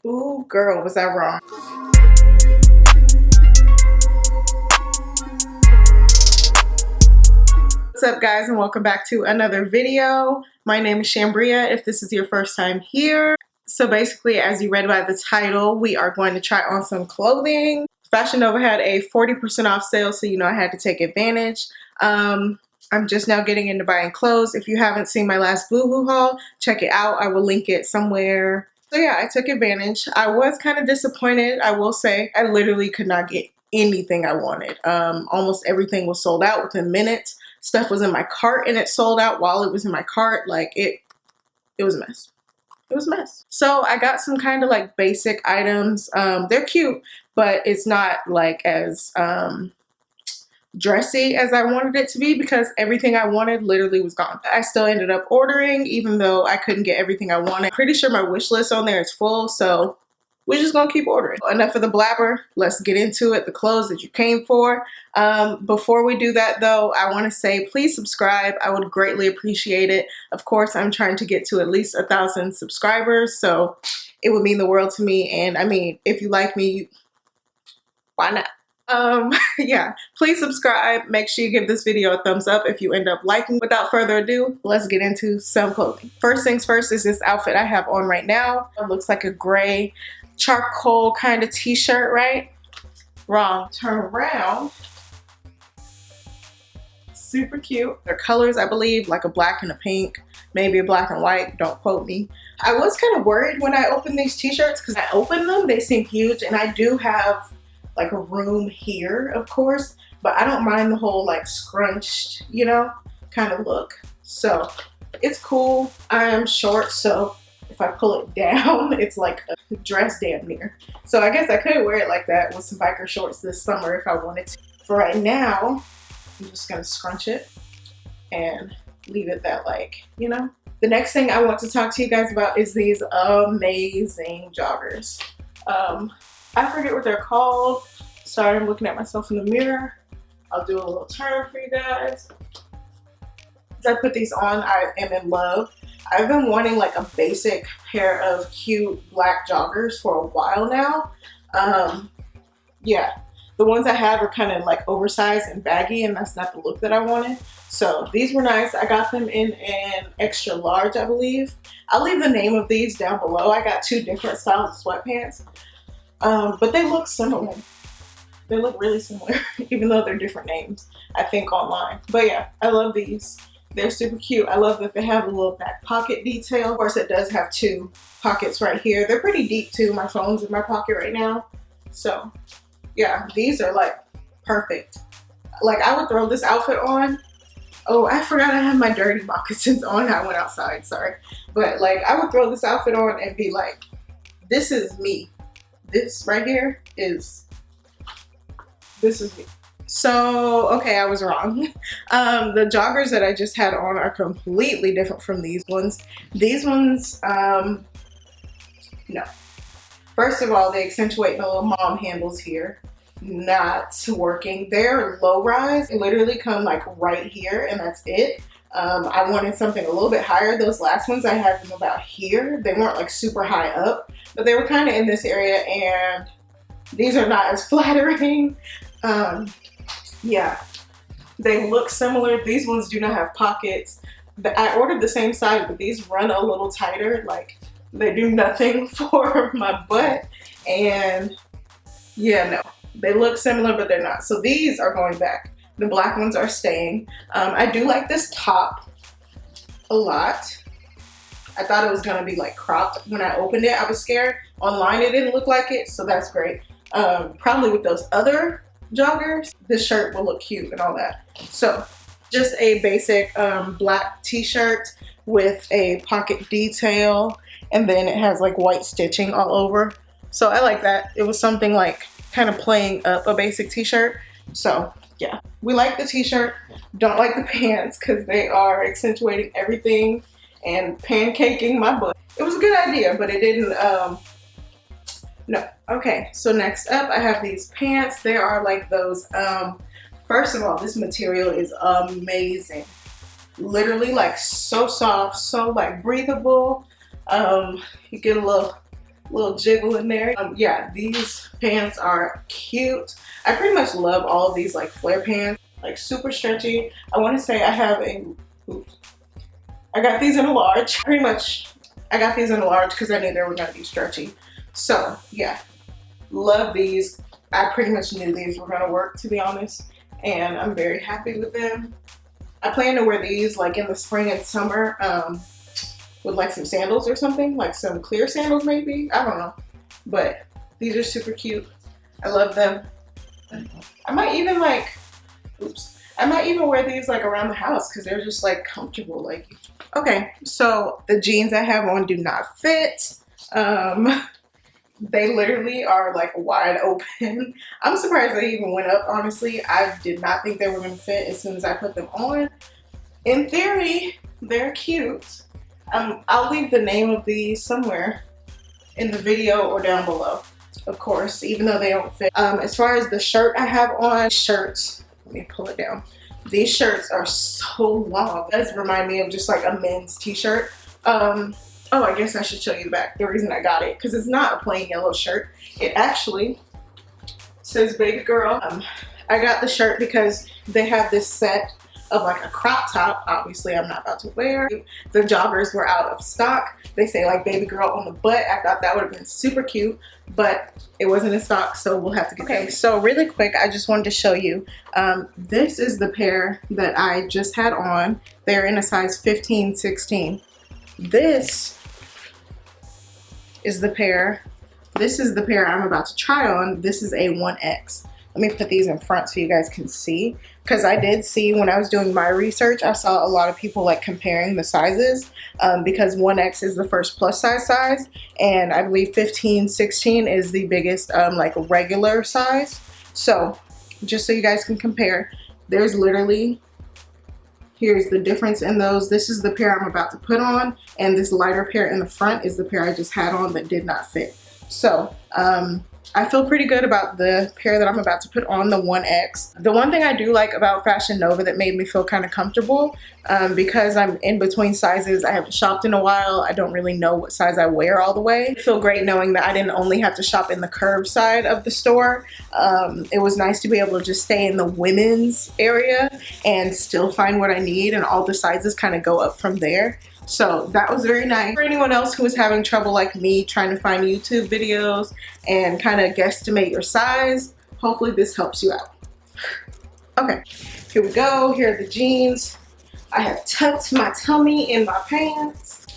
Ooh, girl, was I wrong. What's up, guys, and welcome back to another video. My name is Shambria if this is your first time here. So basically, as you read by the title, we are going to try on some clothing. Fashion Nova had a 40% off sale, so you know I had to take advantage. I'm just now getting into buying clothes. If you haven't seen my last Boohoo haul, check it out. I will link it somewhere. So yeah, I took advantage. I was kind of disappointed, I will say. I literally could not get anything I wanted. Almost everything was sold out within minutes. Stuff was in my cart and it sold out while it was in my cart. Like it was a mess. It was a mess. So I got some kind of like basic items. They're cute, but it's not like as dressy as I wanted it to be because everything I wanted literally was gone. I still ended up ordering even though I couldn't get everything I wanted. Pretty sure my wish list on there is full, so we're just gonna keep ordering. Enough of the blabber, let's get into it, the clothes that you came for. Before we do that though, I wanna say please subscribe. I would greatly appreciate it. Of course, I'm trying to get to at least 1,000 subscribers, so it would mean the world to me. And I mean, if you like me, why not? Yeah, please subscribe. Make sure you give this video a thumbs up if you end up liking. Without further ado, let's get into some clothing. First things first is this outfit I have on right now. It looks like a gray charcoal kind of t-shirt, right? Wrong. Turn around. Super cute. They're colors, I believe, like a black and a pink, maybe a black and white. Don't quote me. I was kind of worried when I opened these t-shirts because I opened them, they seem huge, and I do have like a room here, of course, but I don't mind the whole like scrunched, you know, kind of look. So it's cool. I am short, so if I pull it down, it's like a dress damn near. So I guess I could wear it like that with some biker shorts this summer if I wanted to. For right now, I'm just gonna scrunch it and leave it that like, you know. The next thing I want to talk to you guys about is these amazing joggers. I forget what they're called. Sorry, I'm looking at myself in the mirror. I'll do a little turn for you guys. As I put these on, I am in love. I've been wanting like a basic pair of cute black joggers for a while now. Yeah, the ones I have are kind of like oversized and baggy, and that's not the look that I wanted. So these were nice. I got them in an extra large, I believe. I'll leave the name of these down below. I got two different styles of sweatpants. But they look similar. They look really similar, even though they're different names, I think, online. But yeah, I love these. They're super cute. I love that they have a little back pocket detail. Of course, it does have two pockets right here. They're pretty deep too. My phone's in my pocket right now. So yeah, these are like perfect. Like I would throw this outfit on. Oh, I forgot I had my dirty moccasins on. I went outside, sorry. But like I would throw this outfit on and be like, this is me. This right here is, this is me. So, okay, I was wrong. The joggers that I just had on are completely different from these ones. These ones, no. First of all, they accentuate the little mom handles here. Not working. They're low rise. They literally come like right here and that's it. I wanted something a little bit higher. Those last ones I had them about here. They weren't like super high up, but they were kind of in this area, and these are not as flattering. Yeah, they look similar. These ones do not have pockets. I ordered the same size, but these run a little tighter. Like they do nothing for my butt, and yeah, no, they look similar, but they're not. So these are going back. The black ones are staying. I do like this top a lot. I thought it was gonna be like cropped. When I opened it, I was scared. Online, it didn't look like it, so that's great. Probably with those other joggers, this shirt will look cute and all that. So just a basic black t-shirt with a pocket detail, and then it has like white stitching all over. So I like that. It was something like kind of playing up a basic t-shirt. So yeah, we like the t-shirt, don't like the pants because they are accentuating everything and pancaking my butt. It was a good idea, but it didn't, no. Okay, so next up I have these pants. They are like those, first of all, this material is amazing. Literally like so soft, so like breathable. You get a little little jiggle in there. Yeah, these pants are cute. I pretty much love all of these like flare pants, like super stretchy. I want to say I have a, oops, I got these in a large. Pretty much, I got these in a large because I knew they were going to be stretchy. So yeah, love these. I pretty much knew these were going to work, to be honest, and I'm very happy with them. I plan to wear these like in the spring and summer with like some sandals or something, like some clear sandals maybe. I don't know, but these are super cute. I love them. I might even like, oops, I might even wear these like around the house because they're just like comfortable. Like, okay, so the jeans I have on do not fit. They literally are like wide open. I'm surprised they even went up, honestly. I did not think they were gonna fit as soon as I put them on. In theory, they're cute. I'll leave the name of these somewhere in the video or down below, of course, even though they don't fit. As far as the shirt I have on, shirts, let me pull it down. These shirts are so long. It does remind me of just like a men's t-shirt. Oh, I guess I should show you the back. The reason I got it, because it's not a plain yellow shirt. It actually says baby girl. I got the shirt because they have this set of like a crop top. Obviously, I'm not about to wear. The joggers were out of stock. They say like baby girl on the butt. I thought that would have been super cute, but it wasn't in stock, so we'll have to get them. So really quick, I just wanted to show you. This is the pair that I just had on. They're in a size 15, 16. This is the pair. This is the pair I'm about to try on. This is a 1X. Let me put these in front so you guys can see, because I did see when I was doing my research, I saw a lot of people like comparing the sizes because 1X is the first plus size, and I believe 15, 16 is the biggest like regular size. So just so you guys can compare, there's literally, here's the difference in those. This is the pair I'm about to put on, and this lighter pair in the front is the pair I just had on that did not fit. So I feel pretty good about the pair that I'm about to put on, the 1X. The one thing I do like about Fashion Nova that made me feel kind of comfortable, because I'm in between sizes, I haven't shopped in a while, I don't really know what size I wear all the way. I feel great knowing that I didn't only have to shop in the curve side of the store. It was nice to be able to just stay in the women's area and still find what I need, and all the sizes kind of go up from there. So that was very nice. For anyone else who was having trouble like me trying to find YouTube videos and kind of guesstimate your size, hopefully this helps you out. Okay, here we go. Here are the jeans. I have tucked my tummy in my pants.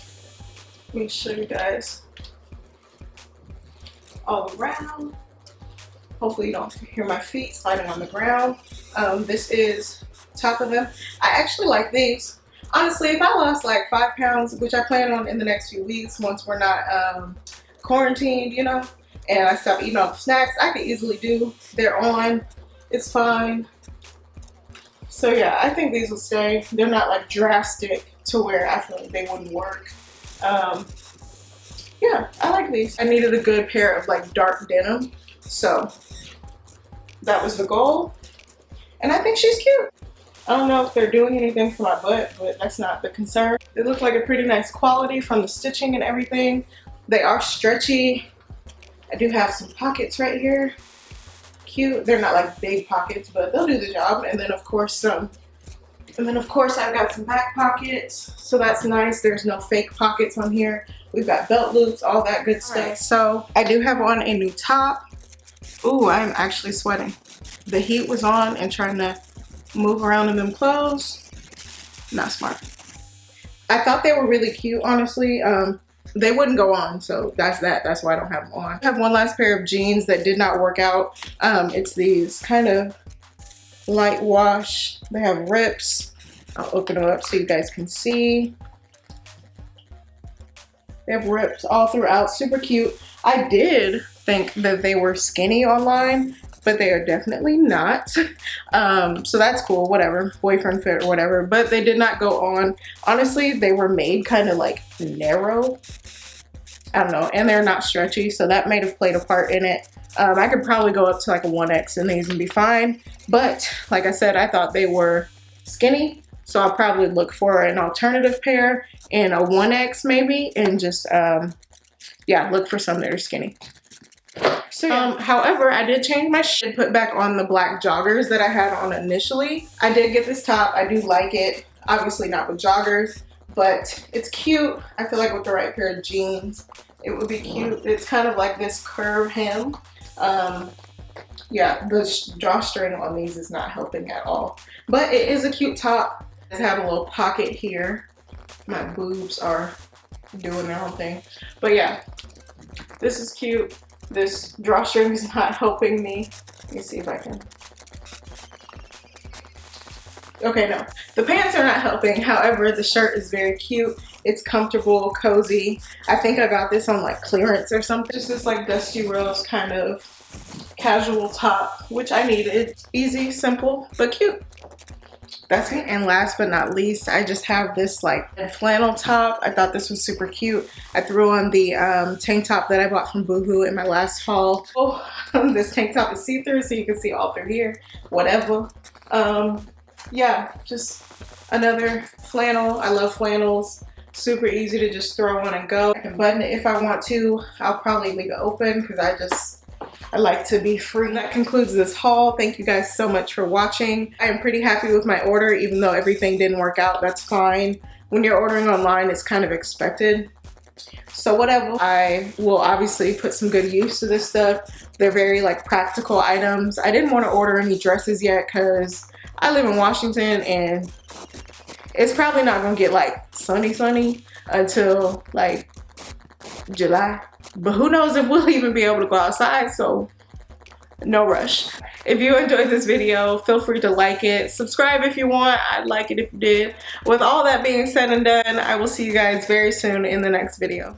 Let me show you guys all around. Hopefully you don't hear my feet sliding on the ground. This is top of them. I actually like these. Honestly, if I lost like 5 pounds, which I plan on in the next few weeks once we're not quarantined, you know, and I stop eating all the snacks, I could easily do. They're on. It's fine. So yeah, I think these will stay. They're not like drastic to where I feel like they wouldn't work. Yeah, I like these. I needed a good pair of like dark denim, so that was the goal. And I think she's cute. I don't know if they're doing anything for my butt, but that's not the concern. They look like a pretty nice quality from the stitching and everything. They are stretchy. I do have some pockets right here. Cute. They're not like big pockets, but they'll do the job. And then of course I've got some back pockets, so that's nice. There's no fake pockets on here. We've got belt loops, all that good stuff. Right. So I do have on a new top. Ooh, I'm actually sweating. The heat was on and trying to move around in them clothes, not smart. I thought they were really cute, honestly. They wouldn't go on, so that's why I don't have them on. I have one last pair of jeans that did not work out. It's these kind of light wash. They have rips. I'll open them up so you guys can see. They have rips all throughout, super cute. I did think that they were skinny online, but they are definitely not. So that's cool, whatever, boyfriend fit or whatever, but they did not go on. Honestly, they were made kind of like narrow. I don't know, and they're not stretchy, so that might have played a part in it. I could probably go up to like a 1X in these and be fine, but like I said, I thought they were skinny, so I'll probably look for an alternative pair in a 1X maybe, and just yeah, look for some that are skinny. So yeah. However, I did change my shit, put back on the black joggers that I had on initially. I did get this top. I do like it. Obviously not with joggers, but it's cute. I feel like with the right pair of jeans, it would be cute. It's kind of like this curve hem. Yeah, the drawstring on these is not helping at all, but it is a cute top. I have a little pocket here. My boobs are doing their own thing, but yeah, this is cute. This drawstring is not helping me. Let me see if I can. Okay, no, the pants are not helping. However, the shirt is very cute. It's comfortable, cozy. I think I got this on like clearance or something. Just this like Dusty Rose kind of casual top, which I needed. Easy, simple, but cute. That's it. And last but not least, I just have this like flannel top. I thought this was super cute. I threw on the tank top that I bought from Boohoo in my last haul. Oh, this tank top is see-through, so you can see all through here. Whatever. Yeah, just another flannel. I love flannels. Super easy to just throw on and go. I can button it if I want to. I'll probably leave it open because I like to be free. And that concludes this haul. Thank you guys so much for watching. I am pretty happy with my order, even though everything didn't work out. That's fine. When you're ordering online, it's kind of expected. So whatever. I will obviously put some good use to this stuff. They're very like practical items. I didn't want to order any dresses yet because I live in Washington and it's probably not gonna get like sunny until like July. But who knows if we'll even be able to go outside, so no rush. If you enjoyed this video, feel free to like it. Subscribe if you want. I'd like it if you did. With all that being said and done, I will see you guys very soon in the next video.